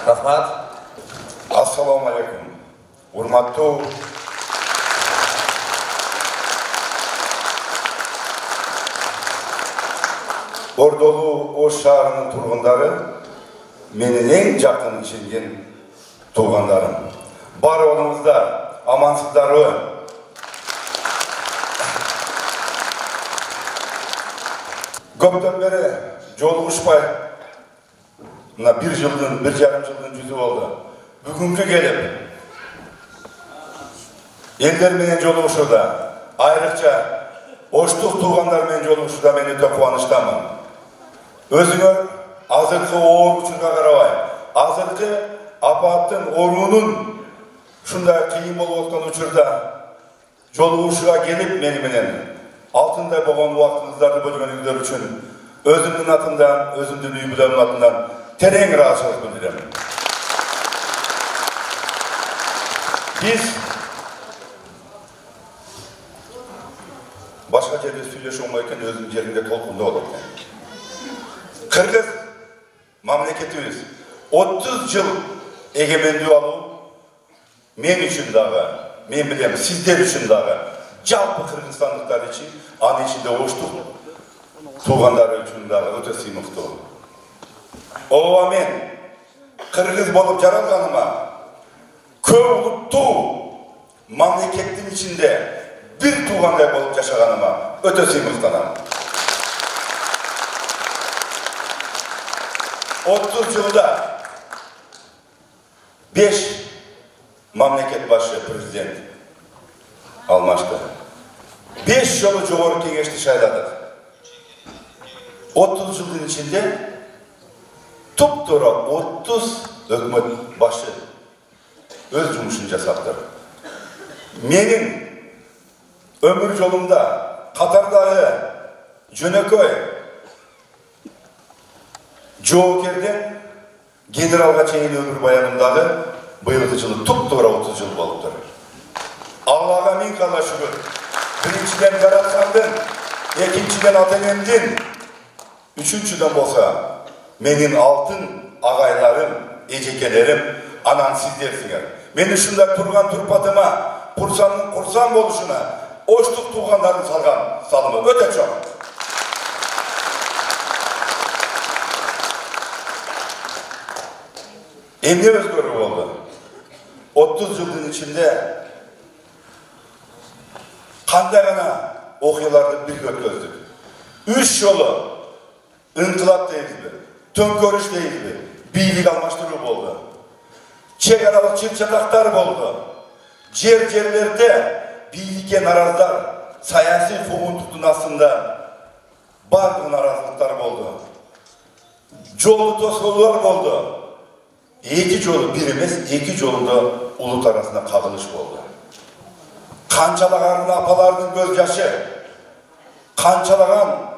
Рахмат. Ассаламу алейкум. Урматтуу Ордолуу Ош шаарынын тургундары, менин эң жакын ишенген туугандарым. Баарыңыздар амансыздарбы? Көптөн бери жолугушпай, мына 1 жылдын, 1,5 жылдын жүзү болду. Бүгүнкү келип, элдер менен жолугушууда, айрыкча Оштук туугандар менен жолугушууда мен өтө кубанычтамын. Өзүңөр азыркы оор учурга карабай, азыркы апаттын оорунун ушундай кыйын болуп аткан учурда жолугушууга келип мени менен алтындай болгон убактыңыздарды бөлгөнүңүздөр үчүн өзүмдүн атымдан, өзүмдүн үй бүлөмдүн атынан терең ыраазычылык билдирем. Биз башка жерде сүйлөшө болмой экен, өзүнүн жеринде толкунда болот экен. Кыргыз мамлекетибиз 30 жыл эгемендүү алуу мен үчүн дагы, мен билем, сиздер үчүн дагы, жалпы кыргызстандыктар үчүн, анын ичинде Оштук туугандары үчүн дагы өтө сыймыктуу. Ооба, мен кыргыз болуп жаралганыма, көп улуттуу мамлекеттин ичинде бир туугандай болуп жашаганыма өтө сыймыктанам. 30 жылда 5 мамлекет башы президент алмашты. 5 жолу жогорку кеңешти шайладык. 30 жылдын ичинде туп-туура 30 өкмөт башы өз жумушун жасаптыр. Менин өмүр жолумда катардагы жөнөкөй жоокерден генералга чейин өмүр баянымдагы быйылкы жылы туп-туура 30 жыл болуптур. Аллага миң кала шүгүр. Биринчиден жараткандын, экинчиден ата-энемдин, үчүнчүдөн болсо менин алтын агайларым, эжекелерим, анан сиздерсиңер. Мен ушундай турган турпатыма, курсандын курсан болушуна Оштук туугандардын салган салымы өтө чоң. Эмне өзгөрүү болду? 30 жылдын ичинде кандай гана окуяларды бирге өткөздүк. 3 жолу ыңкылап дейбизби, төңкөрүш дейбизби, бийлик алмаштыруу болду. Чек аралык чыр-чатактар болду. Жерлерде бийликке нараздар, саясий куугунтуктун астында бардык наразылыктар болду. Жолду тоскоолор болду. 2 жолу бир эмес, 2 жолунда улут арасында кагылыш болду. Канчалаган апалардын көз жашы, канчалаган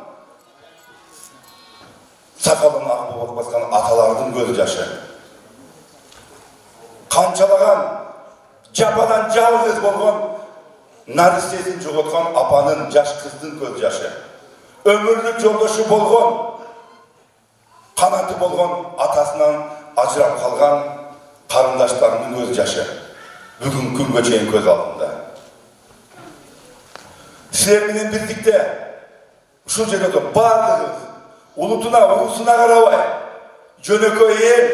сакалын ак болуп баскан аталардын көз жашы, канчалаган жападан жалгыз болгон наристесин жоготкон апанын, жаш кыздын көз жашы, өмүрлүк жолдошу болгон, канаты болгон атасынан ажырап калган карындаштарынын көз жашы бүгүн күнгө чейин көз алдымда. Силер менен бирдикте ушул жерде бардыгыбыз улутуна, урусуна карабай, жөнөкөй эл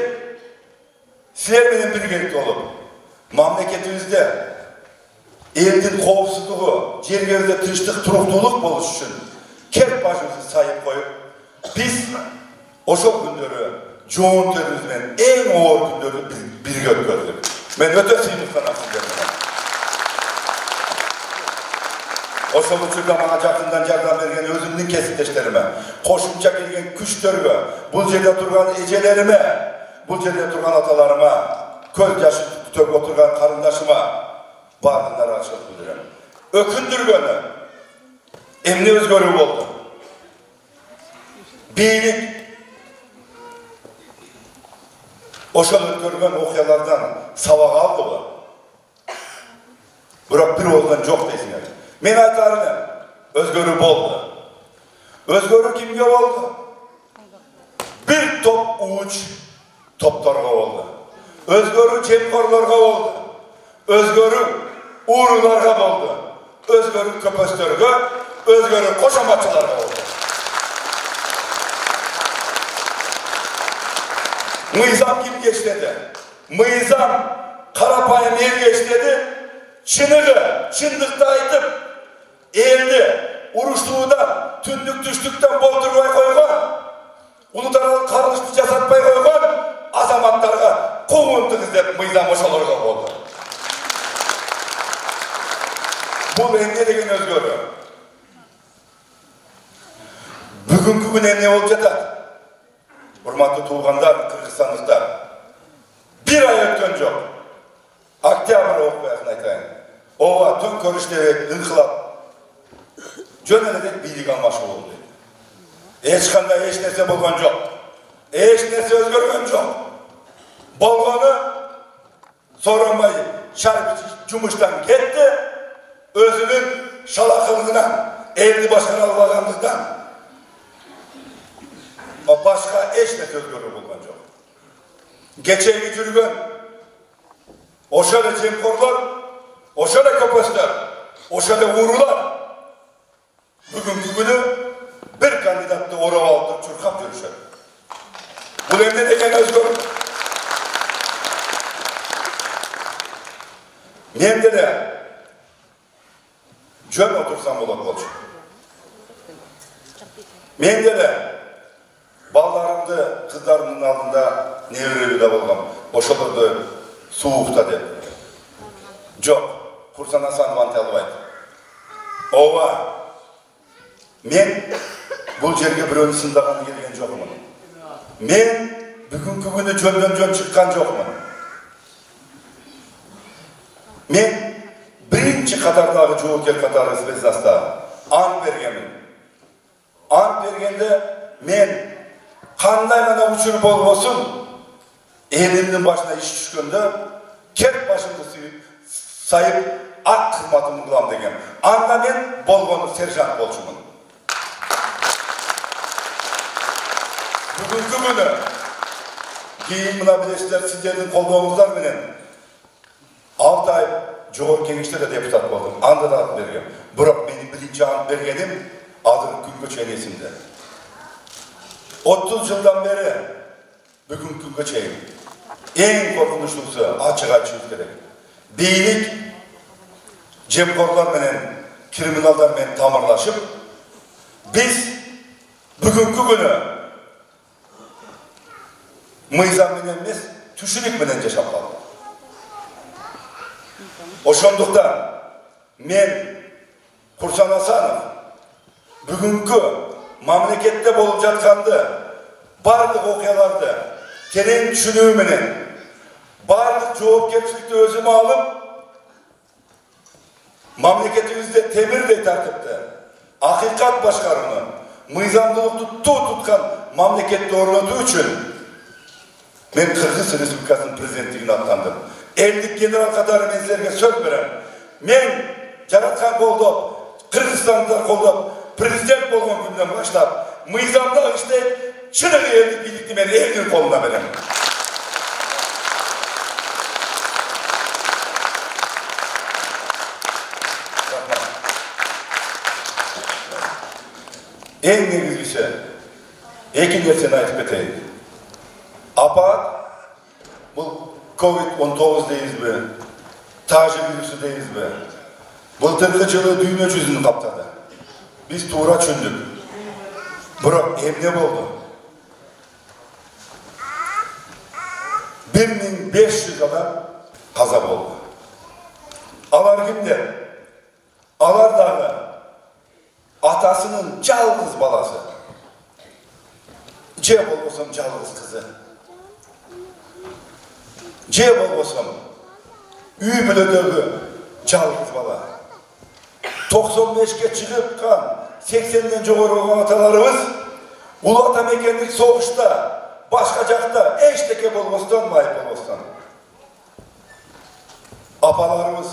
силер менен биргеликте болуп, мамлекетибизде элдин коопсуздугу, жергебизде тынчтык, туруктуулук болуш үчүн керт башыбызды сайып коюп, биз ошол күндөрү жоон төрүбүз менен эң оор күндөрдү бирге өткөздүк. Мен өтө сыймыктанам сиздер менен. Ошол учурда мага жакындан жардам берген өзүмдүн кесиптештериме, кошумча келген күчтөргө, бул жерде турган эжелериме, бул жерде турган аталарыма, көз жашы төгүп отурган карындашыма бардыгына ыраазычылык билдирем. Өкүндүргөнү эмне өзгөрүү болду? Бийлик ошол өткөргөн окуялардан сабак алдыбы? Бирок бир ооздан жок дейсиңер. Мен айтар элем, өзгөрүү болду. Өзгөрүү кимге болду? Bir top uç toplarga oldu. özgörü cemkorlarga oldu, özgörü uğrularga oldu, özgörü köpöstörge, özgörü koşamatçılarga oldu. Mıyzam kim geçledi? Mıyzam Karapayım el geçledi, çınığı, çındıkta aytıp, eldi, uruştuğudan, tündük düştükten boldurmay koygan, ulutaralı karıştı jasatmay koygan, azamatlarga koğundunuz dep mıyzam oşalarga oldu. Bu emne degen özgörü. Bugünkü gün emne olup jatat. Hurmatlı tuğganlar, Kırgızstanlıklar. Bir ay ötken yok. Oktyabr okuyakın aytayın. Ova tön körüştebek, ınkılap. Jönelede bilik almaşı oldu. Eç kандай eç nerse bolgan yok. Eç nerse özgörgen yok. Bolganı soranmay şarp cumuştan gitti. Özünün şalakılığından, evli başkan albaganlıktan başka eş nerse özgörgen bolgan yok. Geçeyi yürügen oşada cemkorlar, oşada köpöstör, oşada uğrular. Bugünkü günü bir kandidatı oraya aldı, çırkap yürüşer. Bu emne degen özgürlük. Nemde de jön otursam bolot bolçu. Mende de ballarımdı kızlarımın aldında nevreli de bolgam. Oşolurdu soğukta de. Жоқ, Kursan Hasan Vantelbaydı. Ova, men bu жерге біреуні сындаған келген жоқмын. Men бүгінгі күні жөнден шыққан жоқмын. Men birinci қатардағы жауапкер қатары спецназда ант бергенмін. Ант бергенде мен қандай ғана учур болбосун елімнің башына іш түшкенде кеп башымды сайып ақ қызматымды кылам деген. Анда мен болгону сержант болчумун. Бүгүнкү күнү кийин мына билесиздер сиздердин колдооңуздар менен 6 ай жогорку кеңеште да депутат болдум. Анда да ант бергем. Бирок менин биринчи ант бергеним азыр күнгө чейин эсимде. 30 жылдан бери бүгүнкү күнгө чейин эң коркунучтуусу ачык айтышыбыз керек. Бийлик жемқорлар менен, криминалдар менен тамырлашып, биз бүгүнкү күнү мыйзам менен эмес, түшүнүк менен жашап калдык. Ошондуктан мен Курсан Асанов бүгүнкү мамлекетте болуп жатканды, бардык окуяларды терең түшүнүү менен, бардык жоопкерчиликти өзүмө алып, мамлекетибизде темирдей тартипти, акыйкат башкарууну, мыйзамдуулукту туткан мамлекетти орнотуу үчүн мен Кыргыз Республикасынын президенттигине аттандым. Элдик генерал катары мен силерге сөз берем. Мен жараткан колдоп, Кыргызстанды колдоп, президент болгон күндөн баштап, мыйзамда иштеп, чыныгы элдик бийликти мен элдин колуна берем. Eң негизгиси эки нерсени айтып кетейин. Апат, бул COVID-19 дейбизби, тажы вирусу дейбизби, былтыркы жылы дүйнө жүзүн каптады. Биз туура түшүндүк. Бирок эмне болду? 1500 адам каза болду. Алар кимдер? Алар дагы атасынын жалгыз баласы. Же болбосом жалгыз кызы. Же болбосом үй бүлөдөгү жалгыз бала. 95ке чыгыпкан 80ден жогору болгон аталарыбыз улуу ата мекендик согушта башка жакта эчтеке болбостон, майып болбостон. Апаларыбыз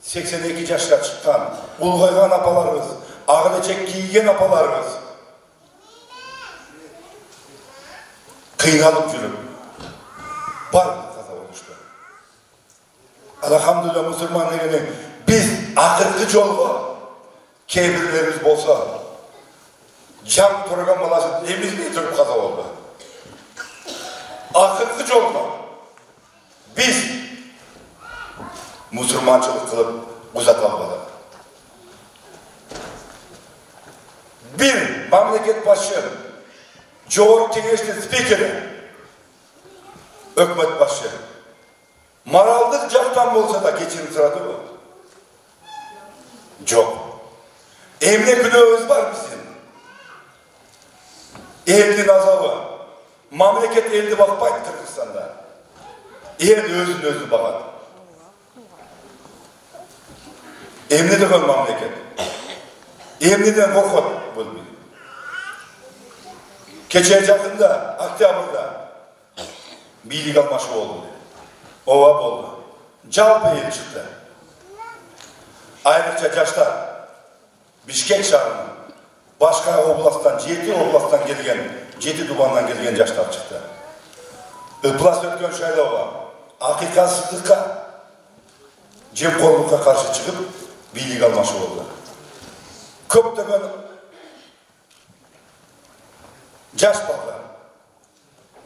82 жашка чыккан, улгайган апаларыбыз, ак элечек кийген апаларыбыз кыйналып жүрүп бардык каза болушту. Elhamdülillah Müslüman degeni biz akırkı jolga kebirlerimiz bolsa jam turgan balasın emizmey turup kaza oldu. Akırkı jolga biz Müslümançılık kılıp uzat almadık. Bir memleket başı, Cumhuriyet Kengeşinin spikeri, hükümet başı, maraldık jaktan bolsa da geçirim sırada mı? Yok. Emne günahımız var bizim. Eldin azabı. Memleket elde bakmaydı Kırgızistan'da. El özün bakar. Emne de kal memleket. Emniden korkut bulmuyor. Keçer yakında, Oktyabr'da birlik almaşı oldu. Ova oldu. Jalpı el çıktı. Ayrıca yaşlar Bişkek şahrının başka oblasttan, 7 oblasttan gelgen, 7 dumandan gelgen yaşlar çıktı. Iplas ötken şöyle olan, hakikatsızlıkka, cemkorlukka karşı çıkıp birlik almaşı oldu. Köptegen jaş ballar,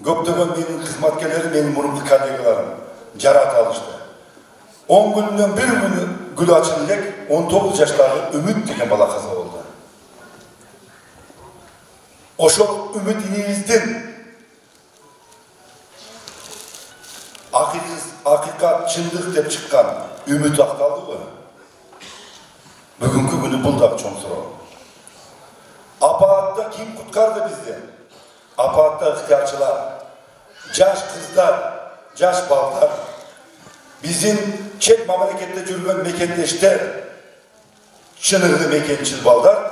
köptegen menin hizmetkerlerim, menin murumlu kollegalarım jarat alıştı. 10 günden bir günü gül açılacak, 19 yaşlarında Ümit degen bala kaza oldu. Oşo Ümit inimizden hakikat, çındık dep çıkkan Ümit aktaldı mı? Bugünkü günü buldak çoğun soru. Aparatta kim kutkardı bizde? Aparatta ihtiyarçılar, jaş kızlar, jaş ballar, bizim çet memlekette жүрген mekendeşler, çınırlı mekençil ballar,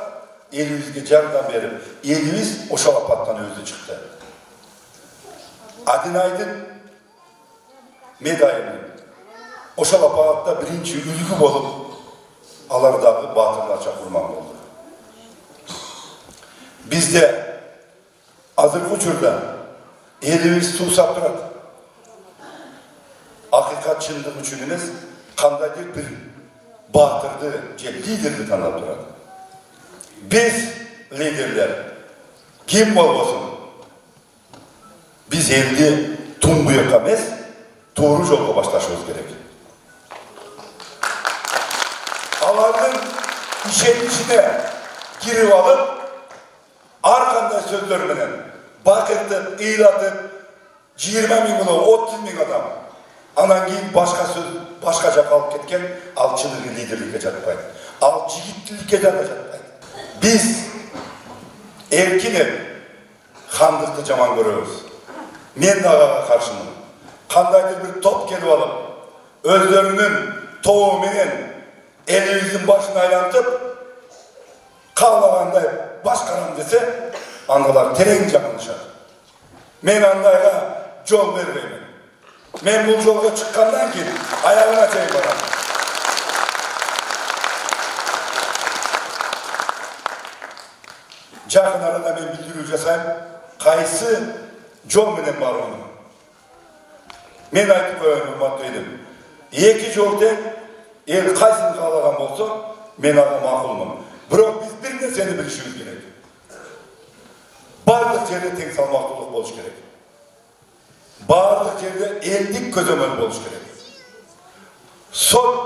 elimizge jardan berip, elimiz oşal apattan özü çıktı. Adinaydın medayını, oşal aparatta birinci ülgü bolup, alardaki batırlarca kurman oldu. Bizde azırgı uçurda elimiz susap durat. Hakikat çındık üçünümüz kandaydır bir batırdı, liderli tanıp durat. Biz liderler kim olmasın? Biz elde tungu yakamez, doğru yolga başlaşmamız gerek. Alanın işe girip alıp arkanda sözlermenen bakıtıp, iğlatıp 20 bin, 30 bin adam anan keyin başka söz, başkaca kalıp ketken al çılgı liderlikке жатпайды. Al jigitlilikке de жатпайды. Biz erkin xandıkты жаман көрөбүз. Men ağaga karşımın. Kandaydır bir top gelip alıp özlerinin toğu menen elimizin başına aylantıp kalmaganday başkaram dese andalar tereң жаңылышат. Men andayga jol berбеймин. Men bu jolga çıkkandan keyin ayağına çeyin baram. Жақын arada men bildirүү жасайм, kayсы jol menen barууну. Men айтып коеюн, урматтуу элим. Эки жол тең, эл кайсын каалаган болсо, мен ага макулмун. Бирок биз бир нерсени билишибиз керек. Барлык жерде тең салмактуулук болуш керек. Барлык жерде элдик көзөмөл болуш керек. Сот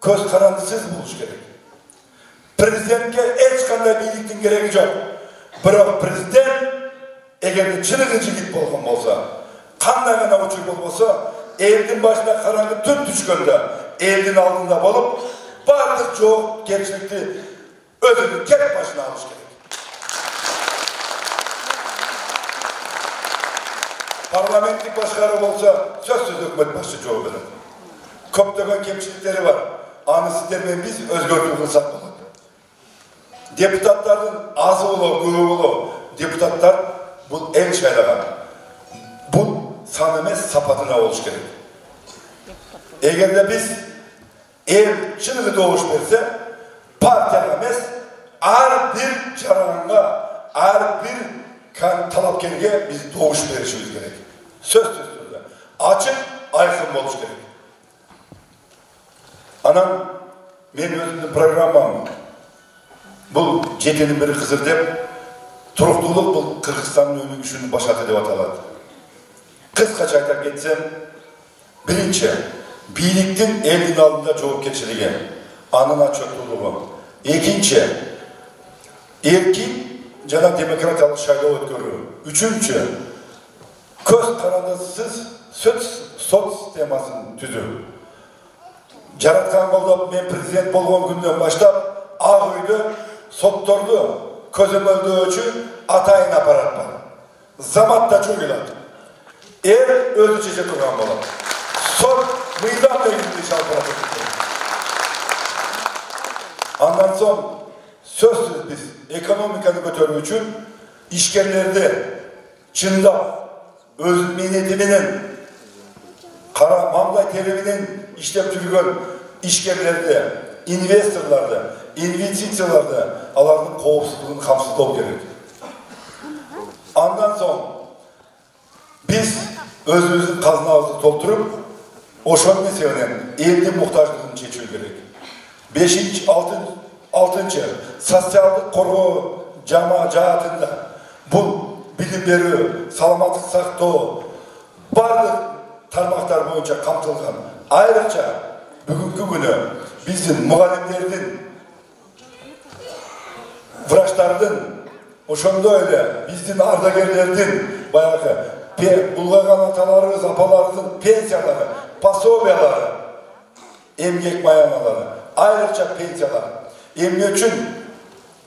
көз карандысыз болуш керек. Президентке эч кандай бийликтин кереги жок. Бирок президент эгерде чыныгы жигит болгон болсо, кандай гана учур болбосо, элдин башына караңгы түн түшкөндө, элдин алдында болуп, барлык жоопкерчиликти өзүнүн кеп башына алыш керек. Parlamentik başkanı olsa sözsüz hükümet başı жооп берет. Көптөгөн кемчиликтери бар. Аны сиздер менен биз өзгөртүү кылсак болот. Депутаттардын азы болобу, көбү болобу, депутаттар бул эң шайлаган. Бул сан эмес, сапатына болуш керек. Эгерде биз эл чыныгы добуш берсе, партияга эмес, ар бир жаранга, ар бир talapkerge biz doğuş verişimiz gerek. Söz türlü. Açık, aykın buluş gerek. Анан мен өзümdün programmam бұл жетенің бірі қызыр деп, тұрықтылық бұл Қырғызстанның өнім үшін башаты деп аталады. Қысқаша айтып кетсем, бірінші, биліктің елдің алдында жауапкершілігі, анын отчеттуулугу. Екінші, еркин жана демократиялық шайлоо өткөрүү. Үчүнчү, көз карандысыз сот системасын түзүү. Жараткан колдоп мен президент болгон күндөн баштап Ак үйдө сотторду көзөмөлдөөчү атайын аппарат бар. Заматта чөгүлат. Өзү чече турган болот. Сот мыйзам негизинде иш алып барат. Андан соң сөзсүз биз экономиканы көтөрүү үчүн ишкерлерди чындап өзүнүн мээнети менен кара маңдай тери менен иштеп жүргөн ишкерлерди, инвесторларды, инвестицияларды, алардын коопсуздугун камсыздоо керек. Андан соң биз өзүбүздүн казынабызды толтуруп, ошон меселенен элдин муктаждыгын чечүү керек. 6-6, социалдык коргоо жаатында бул билим берүү, саламаттык сактоо бардык тармактар боюнча камтылган. Айрыкча бүгүнкү күнү биздин мугалимдердин, врачтардын, ошондой эле биздин ардагерлердин баягы улгайган аталарыбыз, апаларыбыздын пенсиялары, пособиялары, эмгек маяналары, айрыкча пенсиялар эмне үчүн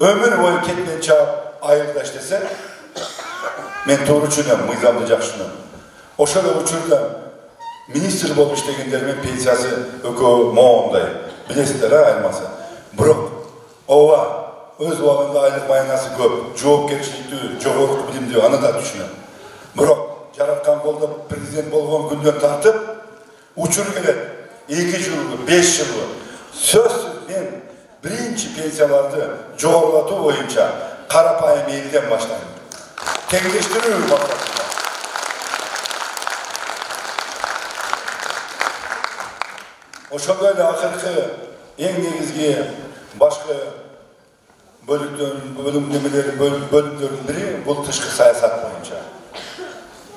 өмүр бою кетмен чаап айылда иштесе, мен туура түшүнөм, мыйзамды жакшы түшүнөм. Ошол учурда министр болуп иштегендердин пенсиясы экөө моондай, билесиздер, айырмасы. Бирок ооба өз убагында айлык маянасы көп, жоопкерчиликтүү, жогорку билимдүү, аны да түшүнөм. Бирок жараткан колдоп президент болгон күндөн тартып, учур келет 2 жылгы, 5 жылгы. Сөзсүз мен биринчи пенсияларды жогорулатуу боюнча карапайым элден баштайм. Теңдештирүү максатында. Ошондой эле акыркы эң негизги башкы бөлүмдөрдүн бири бул тышкы саясат боюнча.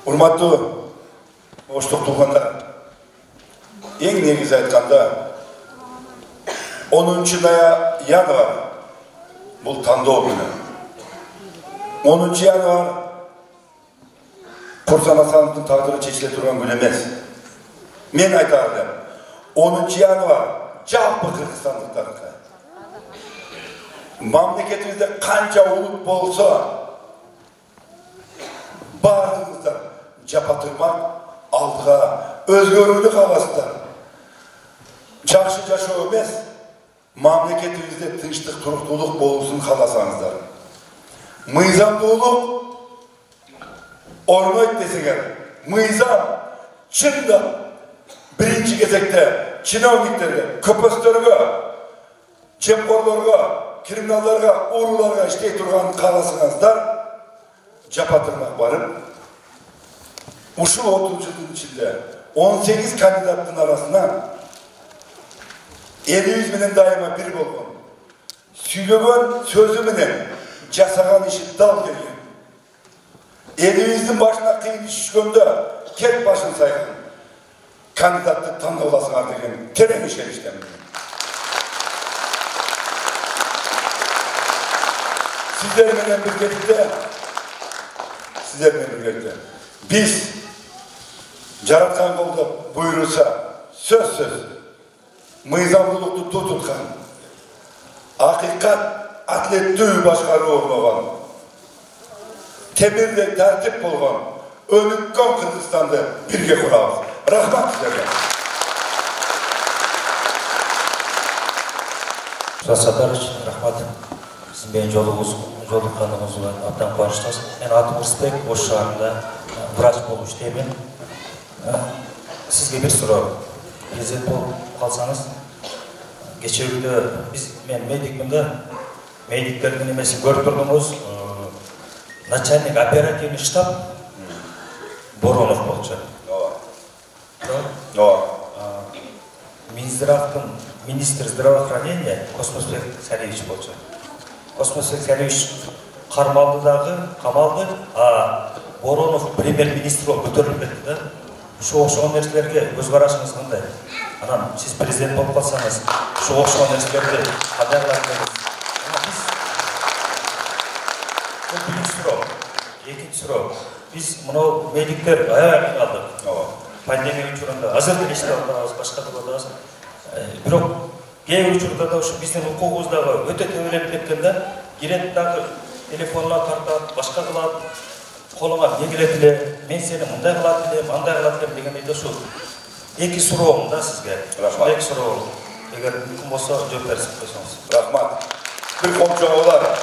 Урматтуу оштук туугандар, эң негизи айтканда 10 январь бул тандоо күнү. 10 январь Курсан Асановдун тагдыры чечиле турган күн эмес. Мен айтар элем, 10 январь жалпы кыргызстандыктарга. Мамлекетибизде канча улут болсо, баарыңыздар жапатырмак алдыга өзгөрүүнү кааласыздар. Жакшы жашоо эмес, мамлекетибизде тынчтык, туруктуулук болуусун кааласаңыздар. Мыйзамдуулук орнойт десеңер, мыйзам чындап биринчи кезекте чиновниктерге, көпөстөргө, жемкорлорго, криминалдарга, урууларга иштей турганын кааласаңыздар, жапатырмак барып, ушул 30 жылдын ичинде 18 кандидаттын арасынан элибиз менен дайыма бир болгон. Сүйлөгөн сөзү менен жасаган иши дал келген. Элибиздин башына кыйын иш түшкөндө кет башын сайган кандидатты тандап аласыңар деген терең ишеничтемин. Сиздер менен биргеликте биз жараткан колдоп буйруса сөзсүз мыйзамдуулукту тутуткан, акыйкат атлеттүү башкаруу орногон, темирдей тартип болгон, өнүккөн Кыргызстанды бирге курабыз. Рахмат сиздерге. Сатарович, рахмат. Сиз менен жолукканыңызга абдан кубанычтабыз. Мен атым Рысбек, Ош шаарында врач болуп иштеймин. Сизге бир суроо. Президент болуп калсаңыз, кечеүрдө мен медикмин да, медиктердин эмесин көрүп турдуңуз. Начальник оперативный штаб Боронов болчу. Минздравдын министр здравоохранения Космосбек Сәлиевич болчу. Космосбек Сәлиевич қамалды, Боронов премьер-министр болып көтеріліп кетті да. Оқшаған нәрселерге көз қарашыңыз қандай? Анан сіз президент болып қалсаңыз, оқшаған нәрселерге қандай қыласыз? Бұл бірінші сұрау. Екінші сұрау. Біз мынау медиктер аяғын алдық. Пандемия учурунда азыр делештабыз, башка кылабыз. Бирок кээ учурда ушу биздин укугубуздагы өтө төмөнөп кеткен да, кирет дагы телефонуна тартат, башка кылат. Қолыңа не келет эле, мен сени мындай кылат элем, андай кылат элем дегендей ошо эки суроом да сизге. Рахмат. Эки суроо. Эгер мүмкүн болсо жооп берип койсоңуз. Рахмат. Бир комчоолар.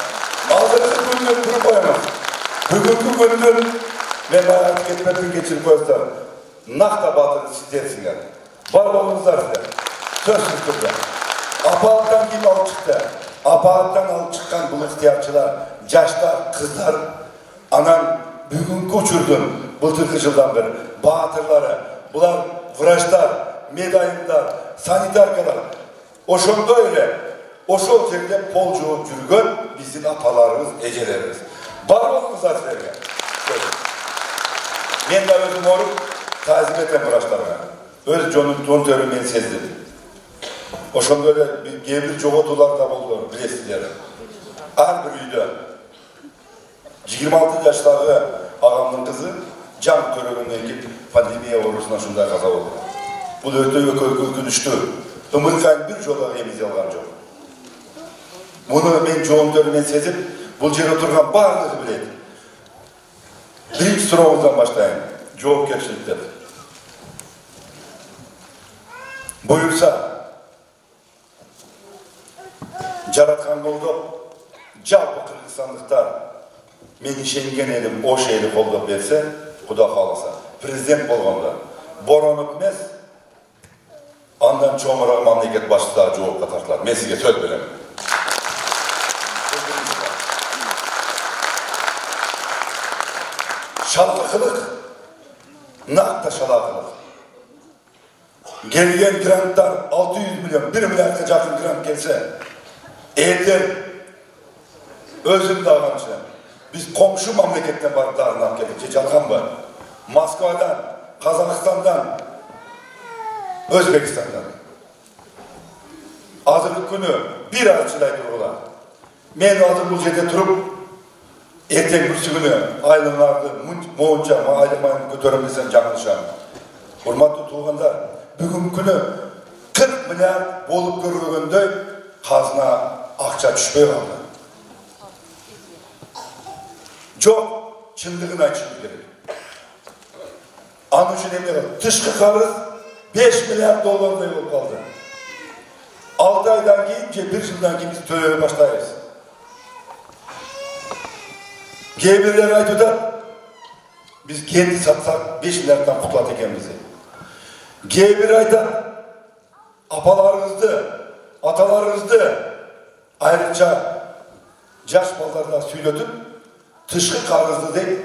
Азыркы күндөн туруп коебуз. Бүгүнкү күндөн мен айтып кетмеден кечирип коесуздар. Накта батыр сиздерсиңер. Барлыгыңыздар сиздер. Сөзсүз түрдө. Апааттан ким алып чыкты? Апааттан алып чыккан бул ыктыярчылар, жаштар, кыздар, анан бүгүнкү учурдун былтыркы жылдан бери баатырлары, булар врачтар, медайымдар, санитаркалар, ошондой эле ошол жерде пол жууп жүргөн биздин апаларыбыз, эжелерибиз. Барлыгыңыздар силерге. Мен да өзүм оруп таазим этем врачтарга. Өз жон төрү мен сездим. Ошондой эле кээ бир жоготуулар да болду, билесиздер. Ар бир үйдө 26 жаштагы агамдын кызы жан көрөгөндөн кийин пандемия оорусуна ушундай каза болду. Бул өтө өкүнүчтүү. Өмүркайын бир жолу эмизе алган жок. Муну мен жоон төрүнөн сезип, бул жерде турган баардыгы билет. Биринчи сурооңуздан баштайын. Жоопкерчиликтер. Буюрса, жараткан колдоп, жалпы кыргызстандыктар мен ишенген элим ош эли колдоп берсе, Куда кааласа, президент болгондо Боронов эмес, андан чоңураак мамлекет башчылары жоопко тартылат. Мен сизге сөз берем. Шалкылык, накта шалакылык. Келген гранттар 600 миллион, 1 миллиардка жакын грант келсе, элдер өзүм дагынчы. Biz komşu memleketten barıp darınap geldik. Çalkanba, Moskva'dan, Kazakistan'dan, Özbekistan'dan. Azırlık günü bir arçılaydı ola. Men azır bu жерде turup, erten birisi günü aylınlardı, moğunca, aylamayın götüremesen жаңылышам. Hurmatlı tuğanlar, bugün günü 40 milyar bolup görülgöndöy kazına akça düşpey kaldı. Çok çındığını açıldı gerek. Anı için emniyet kaldı. Dışkı karız 5 milyar dolarına yol kaldı. 6 aydan giyince 1 yıldan gibi biz töreyle başlayız. Gebirler aytıda biz kendi satsak 5 milyardan kutlat ekemizi. Gebir ayda apalarınızdı, atalarınızdı ayrıca yaş ballarına söyledim. Tışkı kargızdı değil,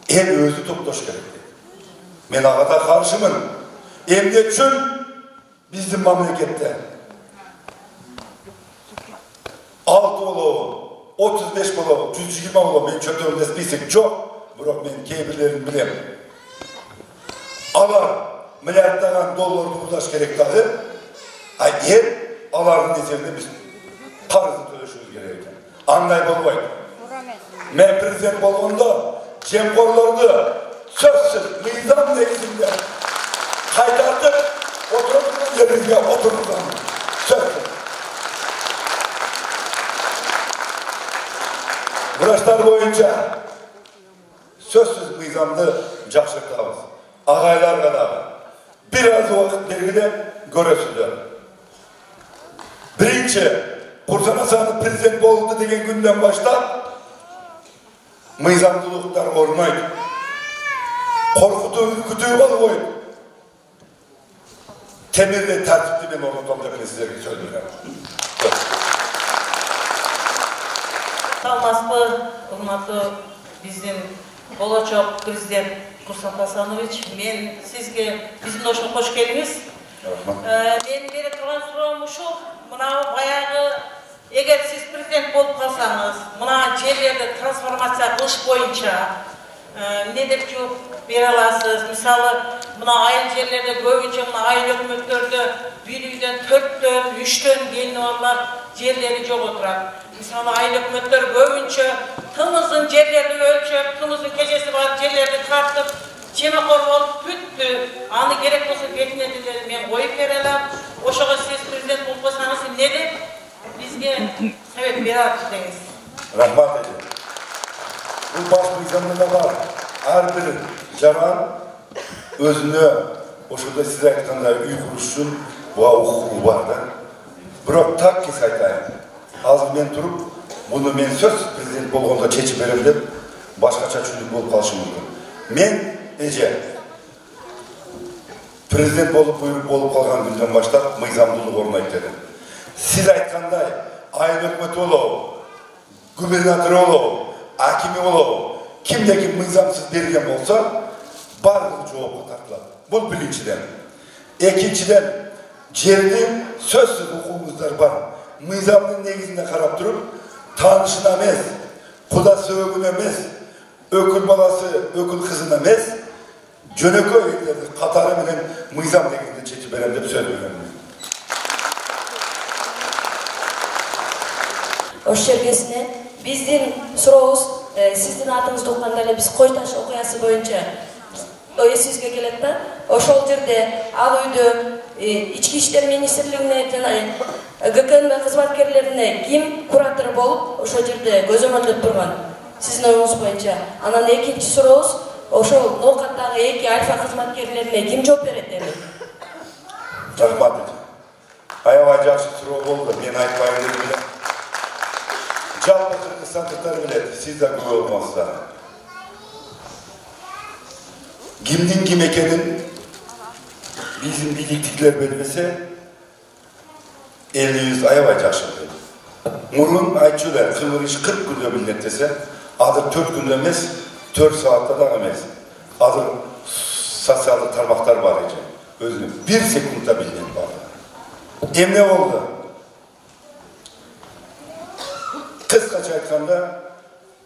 el özü toplaş gerekti. Men ağada karşımın, emniyet üçün bizim memlekette 6 oloğu, 35 oloğu, 120 oloğu, men çötöründe spisik çok, bırak men kebirlerini bilem. Alar, milyardlagan dolarını uğraş gerek dahi, el aların eserinde biz kargızı töleşimiz gerek. Anlay bolmaydı. Men prezident bolganda cemkorlarını sözsüz meydan negizinde kaytartıp oturduğunuz yerinize oturursan sözsüz. Vıraçlar boyunca sözsüz meydandı jakşırtабыз. Ağaylar kadar biraz vakit belgide göresizler. Birinci Kursan Hasan'ın prezident oldu degen günden başta mıyzamdılıklar ormaydı. Korkutu, ürkütüğü balı koydu. Temirle tertipli bir monotomda ben sizlere söylüyorum. Salmaslı, hurmatlı bizim Bolachok prezident Kursan Hasanoviç, men sizge bizim hoş geldiniz. Men beri турган суроом ушул. Мына баягы эгер сиз президент болуп калсаңыз, мына жерлерди трансформация кылыш боюнча эмне деп жооп бере аласыз? Мисалы, мына айыл жерлерде көбүнчө мына айыл өкмөттөрдө бир үйдөн 4төн, 3төн келинип алар жерлери жок отурат. Мисалы, айыл өкмөттөр көбүнчө тымыздын жерлерди өлчөп, тымыздын кечеси бар жерлерди тартып, жемекор болуп бүттү. Аны керек болсо бетине деле мен коюп бере алам. Ошого сиз президент болуп калсаңыз эмне деп бизге совет бере аласыз деңиз. Рахмат эже. Бул баш мыйзамда да бар. Ар бир жаран өзүнө ошондой сиз айткандай үй куруш үчүн буга укугу бар да. Бирок так кес айтайын. Азыр мен туруп, буну мен сөз президент болгондо чечип берем деп башкача түшүнүк болуп калышы мүмкүн. Мен эже президент болуп калган күндөн баштап мыйзамдуулук орнойт дедим. Сиз айткандай айыл өкмөтү болобу, губернатор болобу, акими болобу, кимде-ким мыйзамсыз берген болсо, барлыгы жоопко тартылат. Бул биринчиден. Экинчиден, жерди сөзсүз укугуңуздар бар. Мыйзамдын негизинде карап туруп, таанышына эмес, куда сөөгүнө эмес, өкүл баласы, өкүл кызына эмес, жөнөкөй элдерди катары менен мыйзам негизинде чечип берем деп сөз берем. Ош жергесине биздин сурообуз сиздин атыңызды укканда эле биз Кой Таш окуясы боюнча эсибизге келет да. Ошол жерде ал үйдө ички иштер министрлигине жана ГКНБ кызматкерлерине ким куратор болуп ошол жерде көзөмөлдөп турган? Сиздин оюңуз боюнча. Анан экинчи сурообуз ошол ноокаттагы 2 альфа кызматкерлерине ким жооп берет эми? Рахмат. Аябай жакшы суроо болду. Мен айтпайын деп элем. Жалпы кыргызстандыктар билет, сиз да күбө болмосуздар. Кимдин ким экенин биздин бийликтикилер белбесе, элибиз аябай жакшы билет. Мурун айтчулар, кымыр иш 40 күндө билинет десе, азыр 4 күндө эмес, 4 саатта да эмес. Азыр социалдык тармактар бар экен. Өзүнө 1 секундда билинет бар. Эмне болду? Kıskaça aytkanda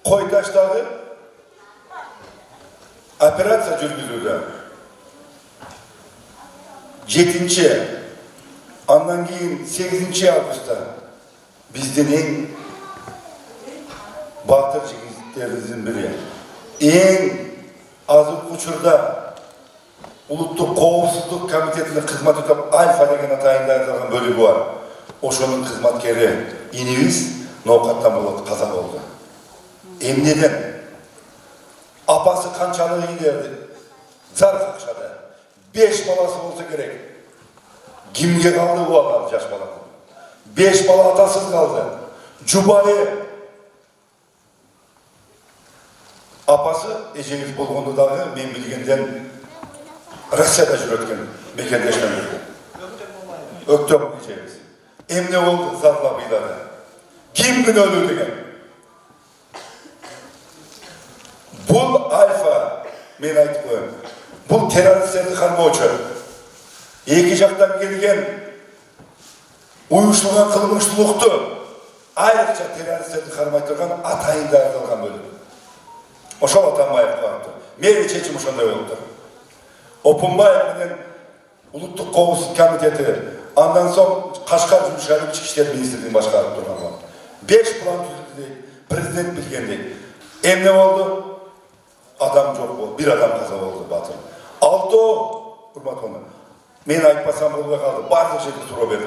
Koi Taş'tagı operatsiya жүргүзүүдө 7. Andan keyin 8 avgust'ta bizdin en batır jigitlerimizin biri. En azı uçurda Uluttuk Kovsuzluk Komitetinde kızmat ötüp Alfa degen atayındardırgan bölügü var. Oşonun kızmatkeri inimiz Nookattan bulup kaza oldu. Emniden apası kançalığı inerdi. Zar kakşadı. 5 balası olsa gerek. Kimge kaldı bu adam yaş bala. 5 bala atasız kaldı. Cubayı apası eceniz bulgundu dağı men bilgenden Rusya'da jürötken mekendeşten öktüm eceniz. Emne oldu zarla bıyladı. Kim gün ölü degen? Bul alfa men aytıp koyayım. Bul teröristlerdi karmoğuçu. Eki jaktan gelgen uyuşturulan kılmıştılıktı. Ayrıca teröristlerdi karmaytırgan atayında ayrılgan bölüm. Oşol atanmayıp koyaptı. Meyve çeçim oşonday oldu. Opunbayev'den Uluttuk Kovsuzluk Komiteti andan son Kaşgar Cumhurbaşkanı İçki İşler Ministrliği'nin başkanı durgan var. 5 plan tüzüldü, prezident bilgendik. Emne oldu? Adam çok oldu, bir adam kaza oldu batır. 6 o, hurmat onu. Men aytpasam oldu kaldı, bardı şeyde suro verdi.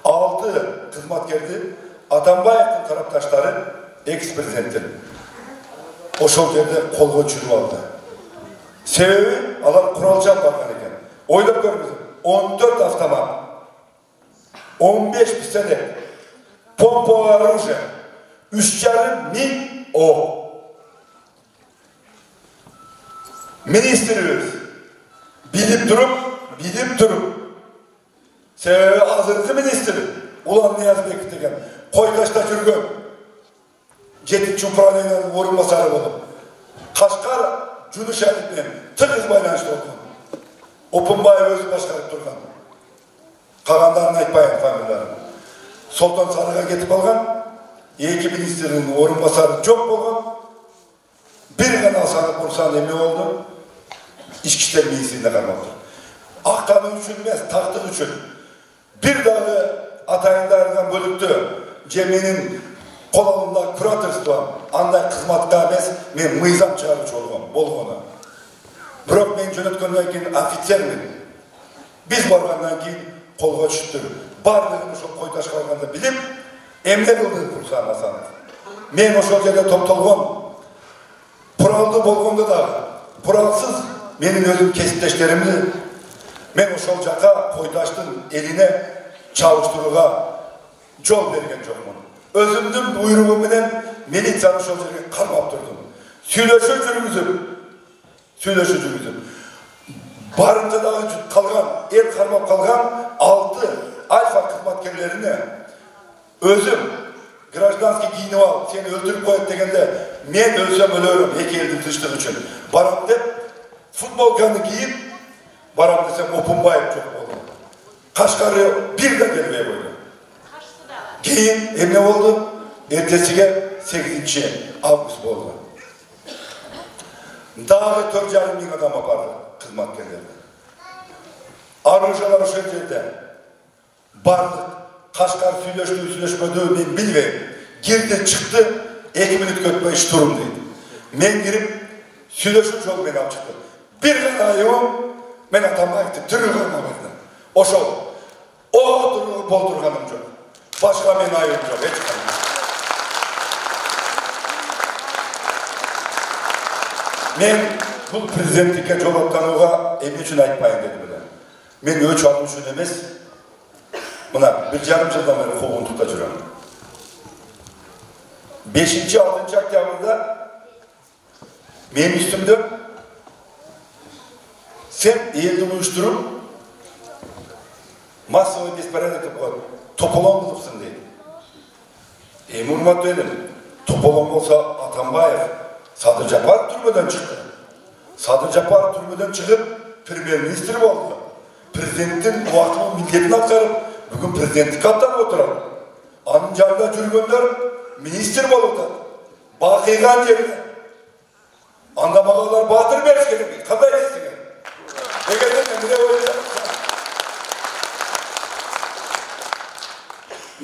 6 kızmat geldi, Atambayev'in taraftaşları, ex-prezidentin. Oşol yerde kolga çürüp aldı. Sebebi, alan kuralcan bakan eken. Oylap görmüşsün, 14 автомат, 15 pistolet, помповое оружие, 3,5 o. Ministrimiz bilip durup sebebi hazırlıklı ministri Ulan Niyazbek degen Koi Taş'ta жүргөн 7. upravleniyanın orunbasarı bolup Kaşgar Cunuşerlik'le tıkız baylanışta oldu. Opunbayev özü başkanıp durgan. Kağanlarını aytpayın familiyalарын. Soltan Sarıga ketip algan, 2 ministerinin orunbasarı çok bolgan, bir gana asanı kursan emi oldu, İçki İşler Ministrliğine karmaktır. Akkanı üçün emas, taktık üçün. Bir dağı atayınlarından bölüktü, Ceminin kolonunda kuratorstvan, anday kızmatka emas, men mıyzam çağırıcı bolğonu. Biroq men jönötkөндөн keyin ofitsermin. Biz bargandan keyin kolga түштүр. Bardığını ошол koytaş kalganda bilip, emne kıldık Kursan Hasanov. Men ошол жерде топтолгон, puraldı bolgonda da, puralsız menin özüm kesipteşlerimdi. Men ошол jaka koytaştın eline çavuşturuğa jol bergen jokмун. Özümdün buyruğu menen militsiyany ошол жерге кармап turдum. Süйлöşü жүргүзүп. Barınca da kalgan, el karmap kalgan 6 alfa kızmatkerlerine özüm gражданский giyinip al, seni öldürüp koyup degende men ölsem ölürüm, 2 eldim tıştık üçün. Baram dep, futbolkanı giyip, baram desem Opumbayıp çok oldu. Kaşgarı bir de gelmeye koydu. Giyin, emne oldu, ertesige 8. Avgust oldu. Dağı 4,5 adam apardı kızmatkerlerine. Arıcalar o şekilde bardık. Kaşgar süйлөшtü, men bilmeyim. Girdi çıktı, 2 minut kötme iş durum deydi. Men girip süйлөшүп жол men alып çıktım. Bir gana ayım, men atamma aytты, türü görme verdi. Oşol, o türü boldurganım yok. Başka men ayım yok, hiç kalmadı. Men bu prezidentlikке jolaptanууга emne üçün aytpayın dedim. Men öç alım üçün emes, buna 1,5 жылдан beri koğuntukta жүрөм. 5-6 oktyabrda men üstümde sen eldi uyuşturup massовый беспорядок topolan kılıpsın deydi. Hurmat dedim. Topolan olsa Atambayev Sadır Japar türmeden çıktı. Sadır Japar türmeden çıkıp premier ministr oldu. Prezidentin o akımın milletini aktarıp bugün prezidentlik kaptanı oturalım. Anın canında жүргөндөр ministr boluptu. Bakıygan yerine. Andamagalar batır beriş gerek. Kaday etsin. Egerden emre oynayacak.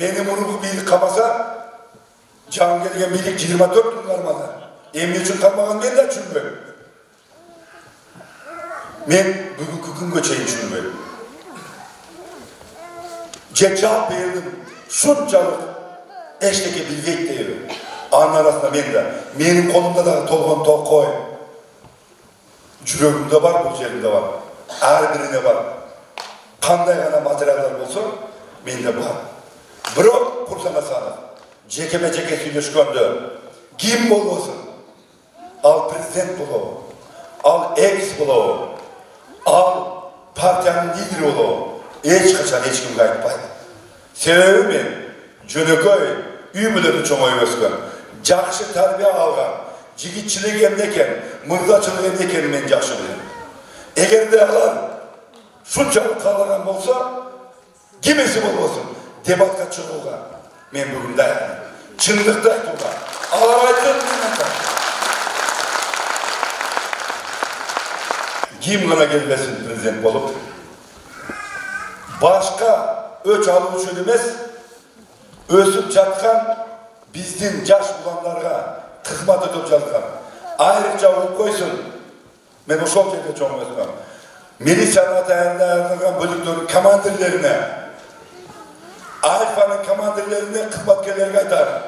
Benim onu bir kamasa can gelgen birlik 24 gün karmadı. Emni üçün kalmagan ben de çünkü. Men bugünkü gün göçeyin çünkü. Cevap verdim. Şuncalık eşteki bilgek deyip. Anın arasında men de. Benim kolumda da tolgon tol koy. Жүрөгümde var, bu yerimde var. Her birine var. Kanday gana materialler olsa, mende var. Biroq Kursan Hasanov, jeke-jeke süйлөшкөндө, kim bolmasın? Al prezident bolu, al ex bolu, al partiyanın lideri bolu. Hiç kaçan hiç kimge aytpaydı. Sebebi men, jönököy, үй бүлөнү чоңоюп өскөн, жакшы тарбия алган, жигитчилик эмнекен, мырзачылык эмнекенин мен жакшы билем. Эгерде алар шунчалык каалаган болсо, кимеси болбосун, дебатка чыгууга мен бүгүн даярмын. Чындыкты айтууга. Алар айтсын, мен айтам. Ким гана келбесин президент болуп, башка өч алуу үчүн эмес, өсүп жаткан биздин жаш уландарга кызмат өтүп жаткан айрыкча уруп койсун. Мен ошол жерде чоң өскөм. Милицияны даярдаган бөлүктөрдүн командирлерине, Альфанын командирлерине, кызматкерлерге айтарым.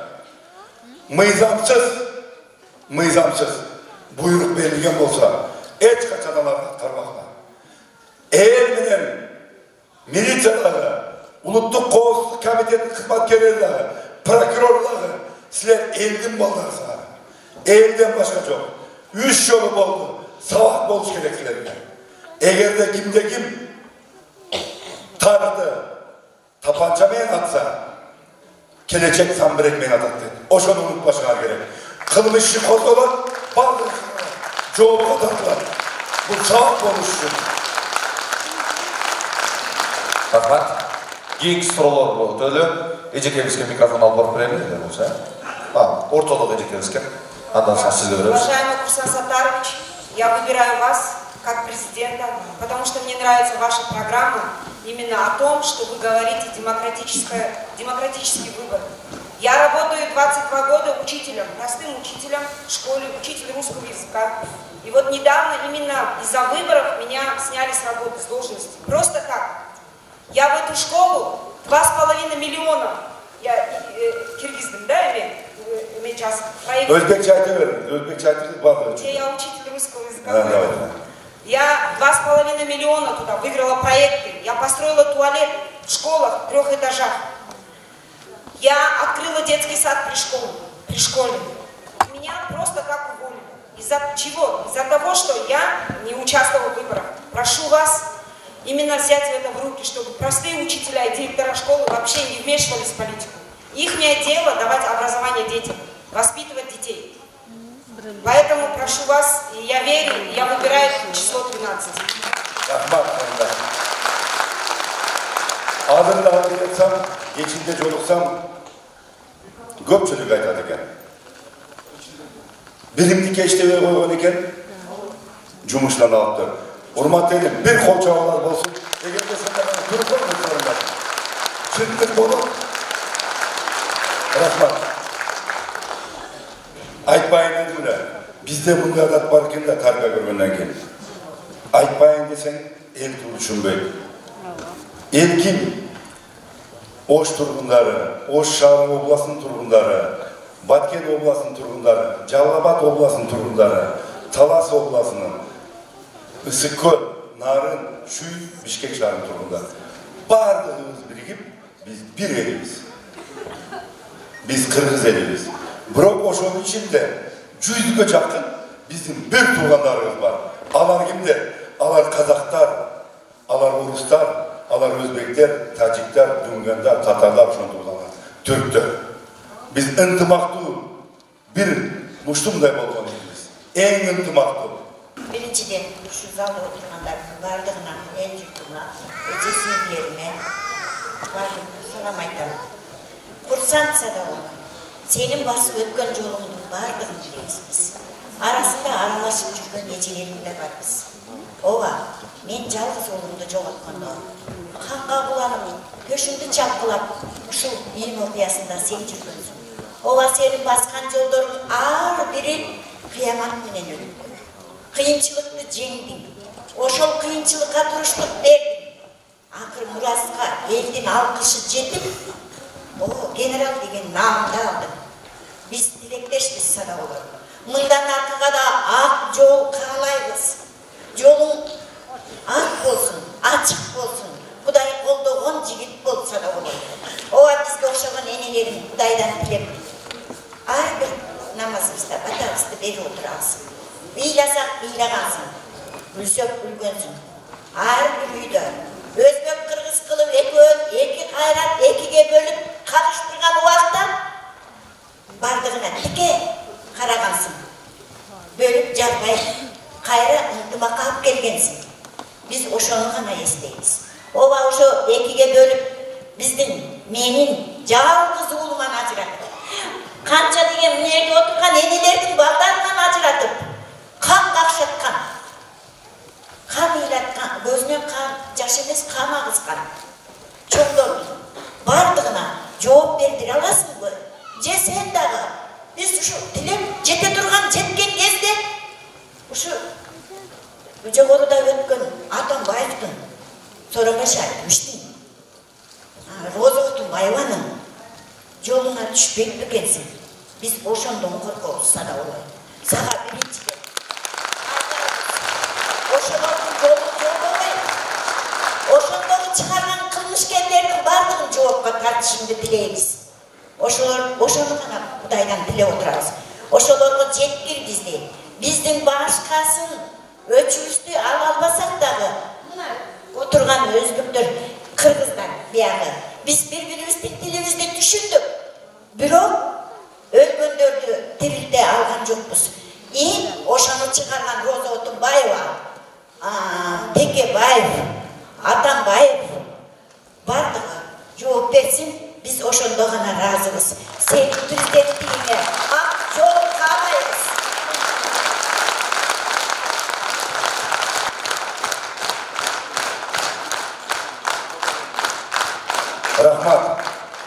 Мыйзамсыз буйрук берилген болсо, эч качан аларды аткармакла. Эл менен милициядагы, Улуттук Коопсуздук комитетинин кызматкерлери, прокурорлору, силер элдин балдарсыңар. Элден башка жок. 3 жолу болду. Сабак болуш керек силерге. Эгерде кимде ким тарыды, тапанча менен атса, келечек самбирек менен атат дейт. Ошону унутпашыңар керек. Кылмыш иши козголот, бардык жоопко тартылат. Бул сабак болуш үчүн. Рахмат. Keyingi so'rovlar o'tadi. Ejekebizga mikrofon olib borib beraylik bo'lsa. O'rtoqlik Ejekebizga. Andan so'ng sizga beramiz. Уважаемый Курсан Саттарович, я выбираю вас как президента, потому что мне нравится ваша программа именно о том, что вы говорите демократический выбор. Я работаю 22 года учителем, простым учителем в школе, учитель русского языка. И вот недавно именно из-за выборов меня сняли с работы, с должности. Просто так. Я в эту школу 2,5 миллиона, я киргиздым, да, мен сейчас проект. Өзбекче айтып, өзбекче айтып бар. Я учитель русского языка. Я 2,5 миллиона туда выиграла проекты. Я построила туалет в школах, в 3 этажах. Я открыла детский сад при школе. Меня просто как уволили. Из-за чего? Из-за того, что я не участвовала в выборах. Прошу вас именно взять это в руки, чтобы простые учителя и директора школы вообще не вмешивались в политику. Ихнее дело давать образование детям, воспитывать детей. Поэтому прошу вас, и я верю, я выбираю число 13. Adını hatırlatsam, geçinde çoluksam, köpçülük aytadı eken. Bilimli keşteğe koygan eken, cumuşlan aldı. Hurmat edin, bir kol çağlar olsun. Eğer de sonunda durup olmuşlarında. Çıktık dolu. Rahmat. Aytmayın edimle. Bizde bunga adat barken de targa görgönden keyin. Aytmayın desen, el turuşun böyle. El kim? Oş turgunları, Oş Şahar Oblası'nın turgunları, Batken Oblası'nın turgunları, Cavlabat Oblası'nın turgunları, Talas Oblası'nın, Isıkköl, Narın, Şuy, Bişkek Şahır'ın turgunları. Bardığımız birikip biz bir eliyiz. Biz Kırgız eliyiz. Bırak oşonun içinde cüzdüke çakın bizim bir turganlarımız var. Alar kimdir? Alar Kazaklar, alar Uruslar, alar Özbekler, Tacikler, Dunganlar, Tatarlar, şontuğular, Türkler. Biz intimaklı bir Müslümanday bolganıyız. En intimaklı. Birinciden şu zalda oturganların bardığına, en yurtuna, ecesinlerine, salam aytalım. Kursan Sadaoğlu, senin basıp ötken yolunun bardığını biliriz biz. Arasında aralaşıp жүрген ecelerinde var biz. Ova, men жалгыз oğlumdu жоғалтқанда, қанға бұланып, көшімді чапқылап, ушул үйін окуясында сен жүргөнсүң. Ова сенин басқан жолдордун ар бири кыямат менен өткөн. Кыйынчылыкты жеңдиң. Ошол кыйынчылыкка туруштук бердиң. Акыр мураска элдин алкышы жетип, генерал деген наамды алдың. Биз тилектешпиз Садоолу. Мындан аркага да ак жол каалайбыз. Жолуң ак болсун, ачык болсун. Кудай колдогон жигит болсо да болот. Ооба бизге окшогон энелерим Кудайдан тилеп, ар бир намазыбызда батабызды берип отурасың. Ыйласак ыйлагансың, күлсөк күлгөнсүң. Ар бир үйдө өзбек кыргыз кылып экөөн эки кайрат экиге бөлүп кагыштырган убакта бардыгына тике карагансың. Бөлүп жатпай кайра ынтымакка алып келгенсиң. Биз ошону гана эстейбиз. Ооба ошо экиге бөлүп биздин менин жалгыз уулуман ажыратып, канча деген мына жерде отурган энелердин балдарынан ажыратып, кан какшаткан, кан ыйлаткан, көзүнөн кан, жаш эмес кан агызган чоңдордун бардыгына жооп бердире аласыңбы? Же сен дагы биз ушу тилеп жете турган жеткен кезде ушу жогоруда өткөн Атамбаевдин Сооронбай Айбиштин, Роза Отунбаеванын жолуна түшпөк экенсиң. Биз ошондон коркобуз Садоолу. Сага биринчиден ошолордун жолун жолбобой, ошондогу чыгарган кылмышкерлердин бардыгын жоопко тартышыңды тилейбиз. Ошону гана Кудайдан тилеп отурабыз. Ошолорго жеткир бизди. Биздин башкасын өчүбүздү ала албасак дагы отурган өзбектер, кыргыздар биягы биз бири-бирибиздин тилибизди түшүндүк. Бирок өлгөндөрдү тирилте алган жокпуз. Ошону чыгарган Роза Отунбаева, Текебаев, Атамбаев бардыгы жооп берсин, биз ошондо гана ыраазыбыз. Сенин президенттигиңе ак жол каалайбыз.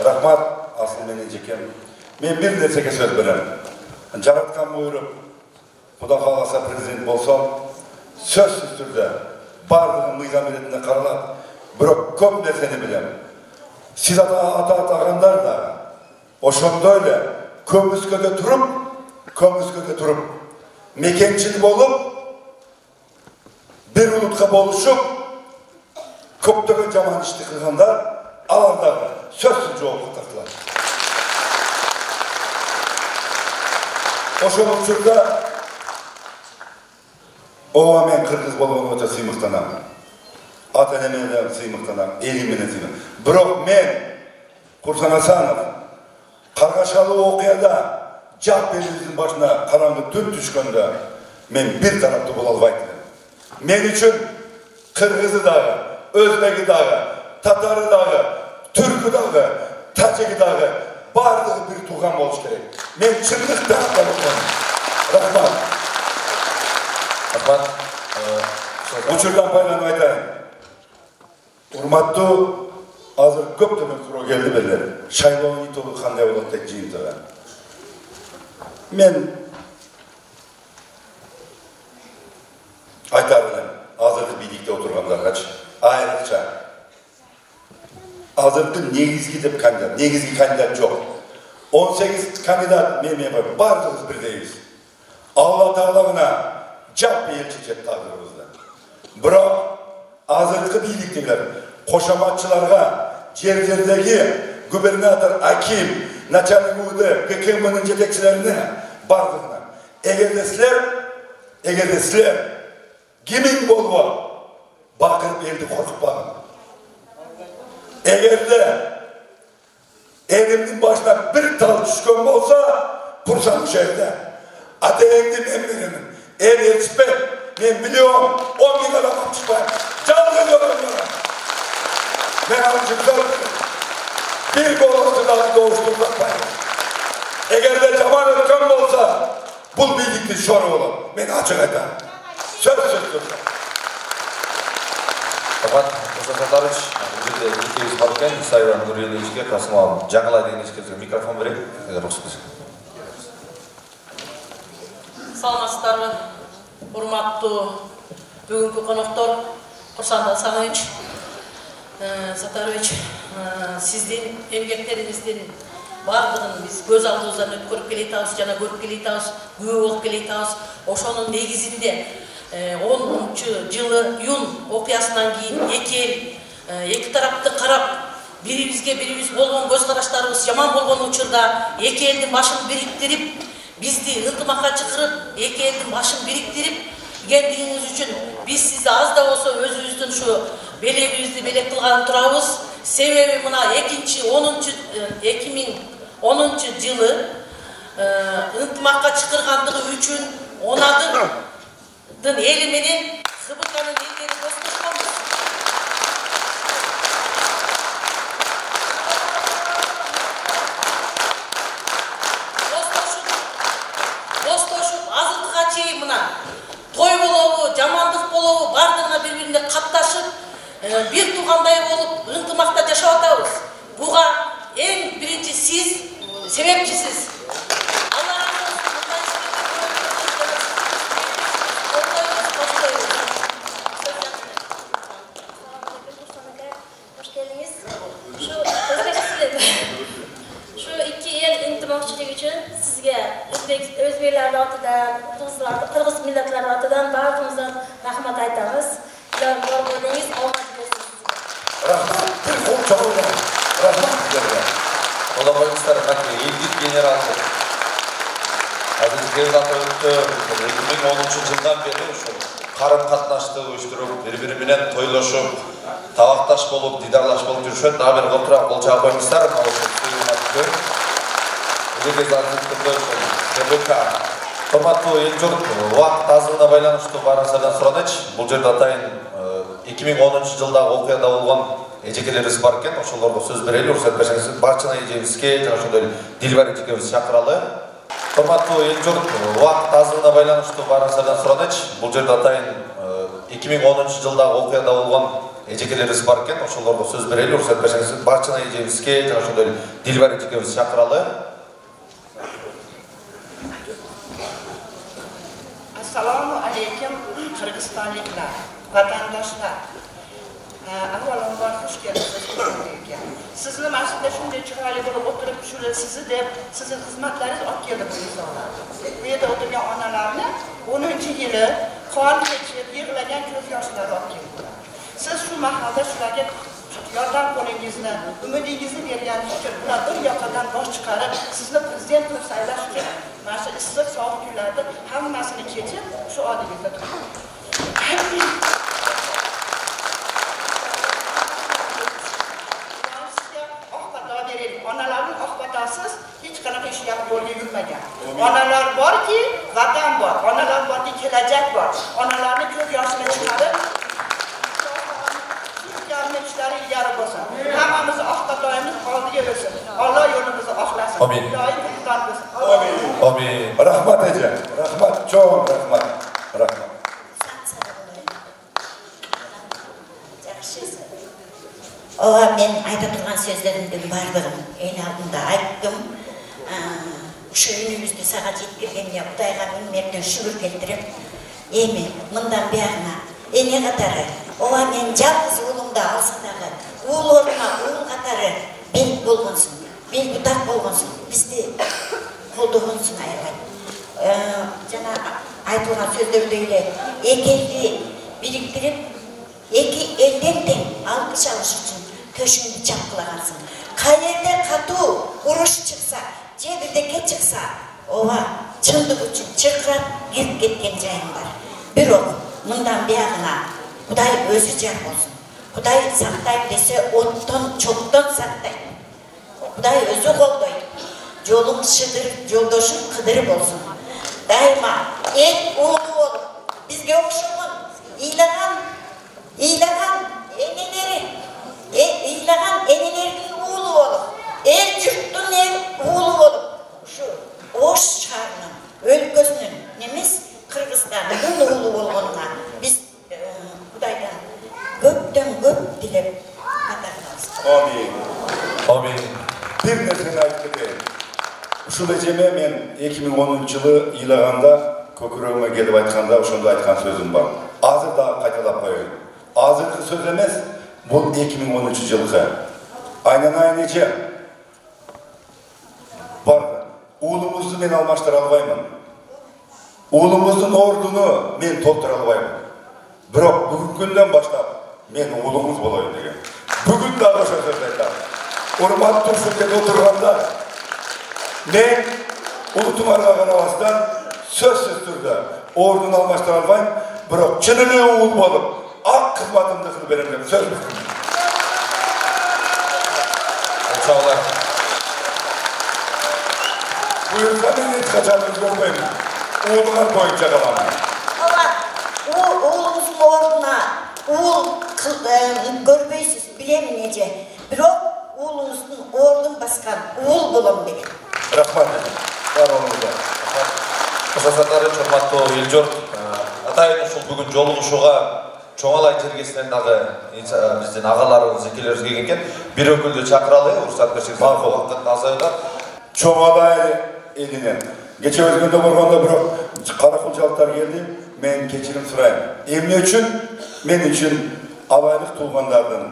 Рахмат, асыл менен жекем. Мен бир нерсеге сөз берем. Жараткан буйруп, Кудай кааласа президент болсом, сөзсүз түрдө бардыгын мыйзам иретинде каралат. Бирок көп нерсени билем. Сиз атагандар да ошондой эле көмүскөдө туруп, мекенчил болуп, бир улутка болушуп, көптөгөн жаман ишти кылгандар алардагы сөзсүз жоопко тартылат. Ошол учурда ооба мен кыргыз болгонума өтө сыймыктанам. Ата энеме да сыймыктанам, элим менен сыймыктанам. Бирок мен Курсан Асанов каргашалуу окуяда жак элибиздин башына караңгы түн түшкөндө мен бир тараптуу боло албайт элем. Мен үчүн кыргызы дагы, өзбеги дагы, татары дагы, түркү дагы, тажики дагы бардыгы бир тууган болуш керек. Мен чындыкта рахмат. Учурдан байланып айтайын. Урматтуу, азыр көптөгөн суроо келди белер. Шайлоо итоги кандай болот деп жыйынтыгы. Мен айтар элем, азыркы бийликте отургандаргачы, айрыкча азыркы негизги кандидат жок. 18 кандидат мен бардыгыбыз бирдейбиз. Алла Таалагына жаппай эл чечет тагдырыбызды. Бирок азыркы бийликтегилер кошоматчыларга жер-жердеги губернатор, аким, начальник УВД, ГКМнын жетекчилерине бардыгына эгерде силер кимиң болуп бакырып элди коркутпагын. Эгерде элимдин башына бир тал түшкөн болсо, Курсан жерде атеңди мен беремин. Эл жетишпейт, мен миллион, 10 миң адам атышпайм. Жалгыз өрөм. Мен ал үчүн bir голосtu daha doğuşturmaklayım. Eğer zaman ötken olsa, bu birlikte şoru olur. Beni açık eder. Söz. Рахмат, Мурза Сатарович, бұл жерде екеуіміз бар екен, Сайран Нұрелевичке, Қасымал Жаңғылай деген ешкерге микрофон берейік, егер рұқсат берсек. Саламатсыздарбы, урматтуу бүгүнкү коноктор, Курсан Асанович, Сатарович, сиздин эмгектериңиздин бардыгын биз көз алдыбыздан өткөрүп келейтабыз жана көрүп келейтабыз, күбө болуп келейтабыз. Ошонун негизинде 10-жылы июнь окуясынан кийин эки тарапты карап, бирибизге бирибиз болгон көз караштарыбыз жаман болгон учурда эки элдин башын бириктирип, бизди ынтымакка чакырып, эки элдин башын бириктирип келгениңиз үчүн биз сизди аз да болсо өзүбүздүн ушу белегибизди белек кылган турабыз. Себеби мына 2010 жылы ынтымакка чакыргандыгы үчүн онадын эли менен ХБКнын элдери достошконбуз. Достошуп азыркыга чейин мына той болобу, жамандык болобу бардыгына бири-бирине катташып, бир туугандай болуп ынтымакта жашап атабыз. Буга эң биринчи сиз себепчисиз. Özbekler atıdan, Kırgız milletler atıdan bağımızdan rahmet aytamiz. Görgönüңүз алма берсин. Rahmat, bir kol çağırlar. Rahmat sizlerle. Ola koymuşlar, ilgili generaldı. Azizgev zatı öttü, 2010 жылдан beri karım katnaştı uyuşturup, bir-biri bilen toylaşıp, tavaktaş bolup, didarlaş bolup жүрүшөт. Daha bir oturak bolçağa koymuşlar. Бүгінгі заңдылықтарды ТБК. Құрматтуу ел жұрт, уақыт азығына байланыштуу барыңыздардан суранайчы. Бұл жерде атайын 2010 жылдағы окуяда болгон эжекелерибиз бар экен, ошолорго сөз берели. Уруксат берсеңиз, Барчына эжебизге жана ошондой Дилбар эжекебизди чакыралы. Урматтуу эл журт, убакыт азлыгына байланыштуу баарыңыздардан суранычы. Бул жерде атайын 2010-жылдагы окуяда болгон эжекелерибиз бар экен, ошолорго сөз берели. Уруксат берсеңиз, Барчына эжебизге жана ошондой Дилбар эжекебизди чакыралы. Assalomu alaykum Qirg'izistonliklar, vatandoshlar. Avvalambor xush kelibsiz. Sizni masjidda shunday chiroyli bo'lib o'tirib sizni deb, sizning xizmatlaringiz olib keldi bu insonlarni. Bu yerda o'tirgan onalarni 10-yili qon kechib yig'lagan ko'z yoshlari olib keldilar. Siz shu mahalda shularga yordam qo'lingizni, umidingizni berganingiz uchun ular bir yoqadan bosh chiqarib, sizni prezident qilib saylash uchun mana shu issiq sovuq kunlarda hammasini kechib shu oldingizda turibdi. Onalarning oqbatasiz hech qanaqa ish yo'lga yurmagan. Onalar borki, vatan bor. Onalar borki, kelajak bor. Onalarning ko'z yoshini chiqarib, ishlari ilgari bo'lsin. Hammamizni oqbatoyimiz oldiga o'tsin. Alloh yo'limizni oqlasin. Amin. Amin. Amin. Rahmat eja. Rahmat, çok rahmat. Rahmat. Men ayta turgan sözlerimden bardığım, en altında ayttım. Şu önümüzde sağa yetkirgende Kudayga minmerden şükür keltirip, emi mından buyarına ene katarı, ova men жалгыз uğlumda alsa dağı, uğul oruna uğul katarı bel bolgunsun, bel budak bolgunsun, bizde kolduğunsun ayağın. Jana aytılgan sözlerde öyle ekeldi biriktirip, eki elden teң alkış alış için köşünü çapkılagansın. Kayerde katu uruş çıksa, cebirde çıksa, ova çındık üçün çırkırap girip ketken jayım var. Бирок мындан биягына Кудай өзү жар болсун. Кудай сактайт десе оттон, чоктон сактайт. Кудай өзү колдойт. Жолуң шыдыр, жолдошуң кыдыр болсун. Дайыма эл уулу болуп, бизге окшогон ыйлаган энелердин уулу болуп, эл журттун уулу болуп, ушу Ош шаарынын өлкөсүнүн немес Kırgızistan'ın ulu olgununa biz Kuday'dan köpten köp dilep katarlarız. Amin. Amin. Bir nesini ayttık. Uşul eceme men 2010 yılı iylaganda köküröğüme gelip aytkanda ошондо айткан sözüm var. Azır da kaytalap koyayım. Azırkı söz emez, bu 2013 yılkı. Aynen ece. Var. Uğlumuzu men almaştıra albayman. Uğlumuzun ordunu men tolttura albayman. Bırak bugün günden başlap men uğlumuz bolayım degen. Bugün daha başa söz aytам. Urmat Tursun'da oturganda men Ulutumarga karabastan sözsüz türde ordunu almaştıra albayım. Bırak çınırlı uğul bolup ak kızmatımda kıl benim söz mü? Sağ olun. Buyursa ben hiç kaçarınız görmeyeyim. Uğullar boyunca kalanlar. Oğlumuzun orduna uğul görmeysiz, bilem nece. Bırak oğlumuzun ordun baskan uğul bulam degen. Rahmat edin. Var olunca. Kısasatları çormattуу эл журт. Атайын ушул бүгүн жолугушууга Чоңалай жергесинен дагы биздин агаларыбыз экелерибиз келген экен. Бир өкүлдү чакыралы, уруксат берсеңиз. Убакыт азайган. Чоңалай элинен. Geçe özgünde borganda bırak Karakılcalıklar geldi. Men keçirim surayım. Emni üçün, men üçün alaylık tuğanlardan,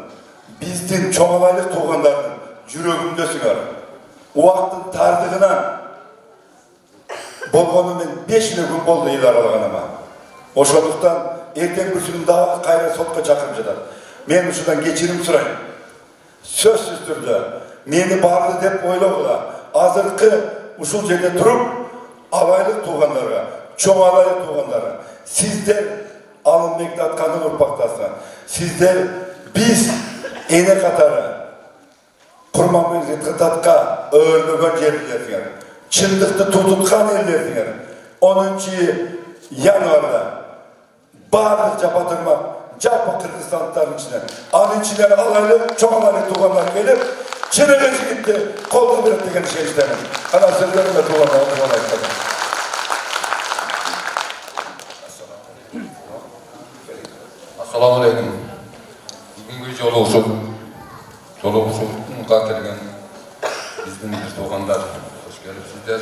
bizdin çoğalaylık tuğanlardan yüreğimde sünger. O vaktin tardığına bolgonu men 5 gün boldu el aralığın ama. Oşolduktan erken gürsünün daha kayra sotka çakırımcılar. Men şuradan geçirim surayım. Sözsüz türde meni bardı dep oylağıla azırkı uşul жерде turup alaylık tuğanlara, çoğalaylık tuğanlara sizler alın Mektat kanın urpaktasına sizler biz ene katarı kurmamız etkitatka örlügen yerlilerdiler. Çındıkta tututkan ellerdiler. 10. yanvarda bağırdıkça batırmak жалпы Kırgızstanlıkların içinden. Anın içinden alaylı, çok alaylı tuğanlar gelip, Çin'e gitti, kolda bir ettiğini şey istemem. Ana sözlerime tuğanlar istedim. Assalamu alaikum. Bugünkü joluguşulukka kelgen bizdin bir tuğanlar hoş gelipsizler.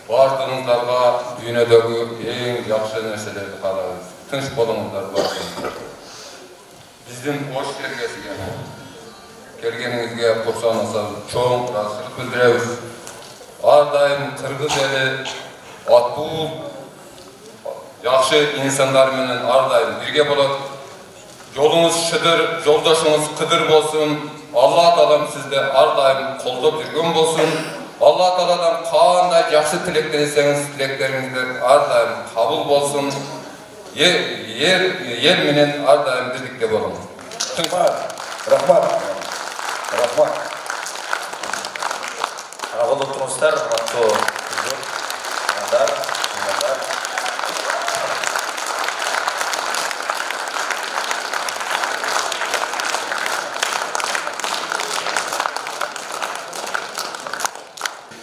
Bardığınızlarga dünyadagi eng yaxshi narsalarni qaraymiz. Tinch bo'lingizlar barchangizlar. Bizning hoş kelgeningizga xursandchilik cho'ng rahatchilik bildiramiz. Har doim Qirg'iz eli atbul yaxshi insonlar bilan har doim birga bo'ladi. Yolunuz şıdır, yoldaşınız kıdır olsun. Allah Teala'm sizde har doim qo'llab yurgan bo'lsin. Allah Teala'dan qanday yaxshi tilak tileseniz tilaklaringizlar har doim qabul bo'lsin. Yer bilan har doim birlikda bo'lamiz. Rahmat. Qabul turmuşlar, hatto nazar.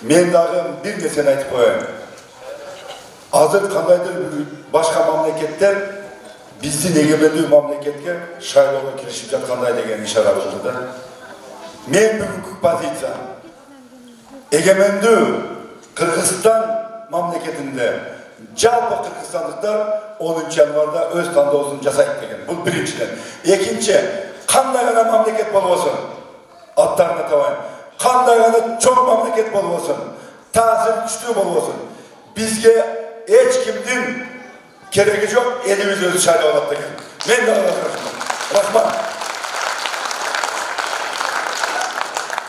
Men dagı bir geçen aytıp koyayım. Hazır kandaydır başka memleketler bizni egemendiği memleketke şaylauga kirişip жаткандай деген işaret kıldı. Men bugünkü pozitsiya egemendiği Kırgızstan memleketinde жалпы Kırgızstanlıklar 10 yanvarda öz tandavusunu жасайт деген. Bu birinciden. Ekinci, qanday gana memleket bolsun atlarına tavayın. Qanday gana çok memleket bolsun, tasir güçlü bolsun. Bizge hiç kimdin keregi yok, elimiz özü şayla olarak деген. Men de Rahmat.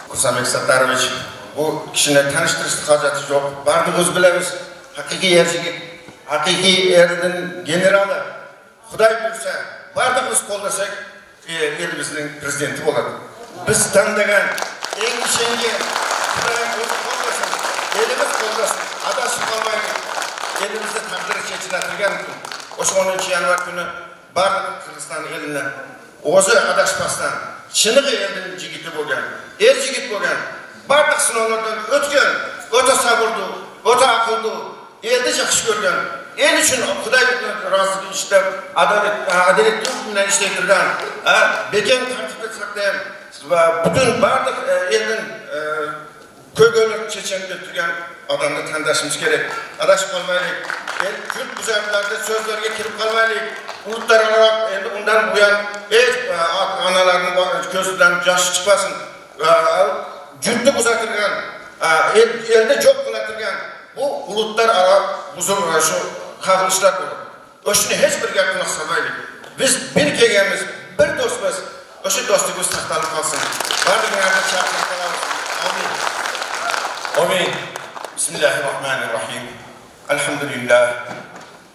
Kursanbek Sattarovich, bu kishini tanishtirishni hojati yo'q. Barimiz bilamiz, haqiqiy erjigit, haqiqiy erning generali. Xudoy buyursa, barimiz qo'llasak, elimizning prezidenti bo'ladi. Biz tanlagan eng ishongan Xudoy o'zi qo'llasin, elimiz qo'llasin, adashib qolmaylik. Elimizde taqdiri chechilatilgan kun. O'sha 10 yanvar kuni barliq Qirg'iziston elini o'zi adashmasdan chiniqi elning jigiti bo'lgan, jigit bo'lgan, barliq sinovlardan o'tgan, o'ta sabrli, o'ta aqlli, elni yaxshi ko'rgan, el uchun Xudoy roziligi ishlab, adolat bilan ishlayib turgan, bekan tartibni saqlayan va butun barliq elning ko'g'ilib chechenib turgan odamni tanlashimiz kerak. Adashib qolmaylik. Yurt buzarlarda so'zlarga kirib qolmaylik. Ulutlararo endi undan buyon hech onalarning ko'zidan yosh chiqmasin. Yurtni buzatirgan, elni jo'q qilatirgan bu ulutlararo buzur shu qarilishlar bo'ladi. O'shni hech bir gap qilib qolmaylik. Biz bir kelganmiz, bir do'stmiz. O'sha do'stligimiz saqlanib qolsin. Barchalarga chaqirib qolamiz. Amin. Amin. Bismillahirrahmanirrahim. Elhamdülillah.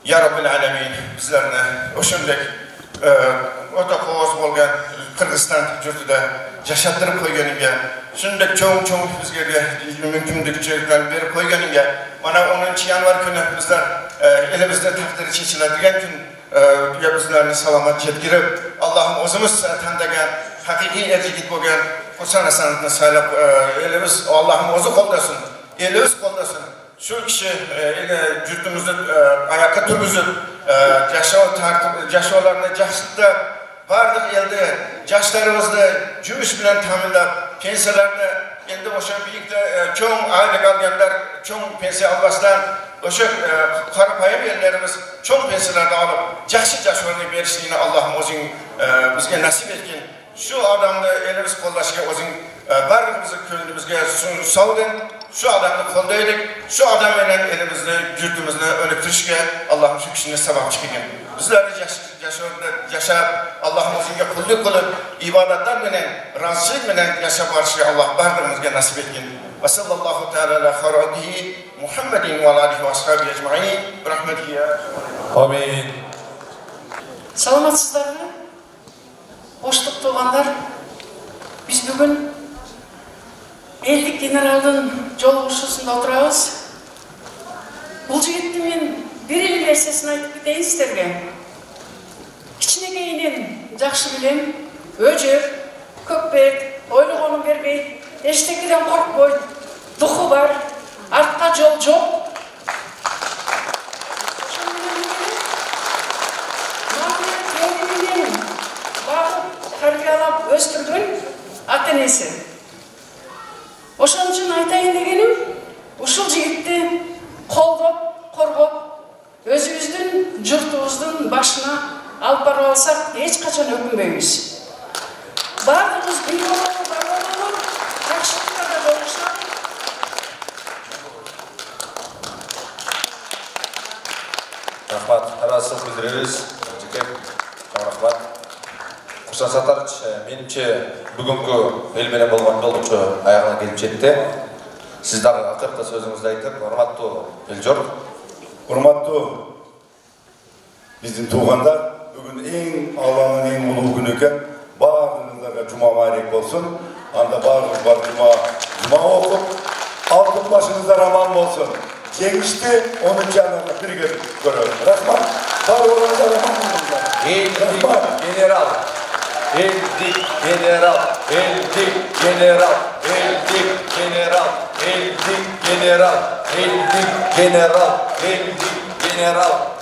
Ya Rabbil Alemin. Bizlerine o'shunday o'ta qo'z bo'lgan Qirg'iziston yurtida yashatirib qo'yganiga, shunday cho'ng bizga mumkinliklarni berib qo'yganiga, mana 10 yanvar kuni bizlar elimizda taqdiri chechiladigan kun bizlarni salomat yetkirib, Allohim o'zimiz tanlagan haqiqiy erkak bo'lgan Husan Hasanovni saylab elimiz Allohim o'zi qo'llasin. Elimiz qo'llasin. Shu kishi yurtimizni oyoqqa turg'izib, yashashlarni yaxshilab, barliq elda yoshlarimizni yumush bilan ta'minlab, pensiyalarni endi o'sha buyukda cho'ng oylik olganlar cho'ng pensiya olmasdan o'sha qarapayim ellarimiz cho'ng pensiyalarni olib, yaxshi yashashni berishini Allohim o'zing bizga nasib etgin. Şu adamı elimiz qo'llashga o'zing barimizni ko'nglimizga sog'din. Şu adamı qo'llaylik. Şu adam bilan elimizni, yurtimizni o'ltirishga Allohim shu kishini sababchi qilgin. Bizlarni yashab, Allohim o'zingga qullik qilib, ibodatlar bilan, rozilik bilan yashab borishga Alloh barimizga nasib etgin. Va sallallohu ta'ala ala xayrihi Muhammadin va alihi va ashabihi ecmaîn. Rahmetihi ya. Amin. Саламатсыздарбы? Боштук туугандар, биз бүгүн элдик генералдын жолугушуусунда отурабыз. Бул жигитти мен бир эле нерсесин айтып кетейин сиздерге. Кичинекей мен жакшы билем, өжөр, көкбет, ойлогонун бербейт, эчтекеден коркпойт, духу бар, артка жол жок. Тарбиялап өстүргөн ата-энеси. Ошон үчүн айтайын дегеним, ушул жигитти колдоп, коргоп, өзүбүздүн журтубуздун башына алып бара алсак, эч качан өкүнбөйбүз. Бардыгыбыз бир бололу, жакшылыкта да болушат. Рахмат, арасы билдиребиз. Жеке, рахмат. Курсан Сатарыч, менимче бүгүнкү эл менен болгон жолдучу аягына келип жетти. Сиз дагы акыркы сөзүңүздү айтып, урматтуу эл журт. Урматтуу биздин туугандар, бүгүн эң Алланын эң улуу күнү экен. Баарыңыздарга жума маарек болсун. Анда баарыңыз бар жума окуп, алтын башыңыздар аман болсун. Жеңишти 10 январда бирге көрөбүз. Рахмат. Баарыңыздар аман болсуңуздар. Элдик генерал. Элдик генерал. Элдик генерал. Элдик генерал. Элдик генерал. Элдик генерал. Элдик генерал.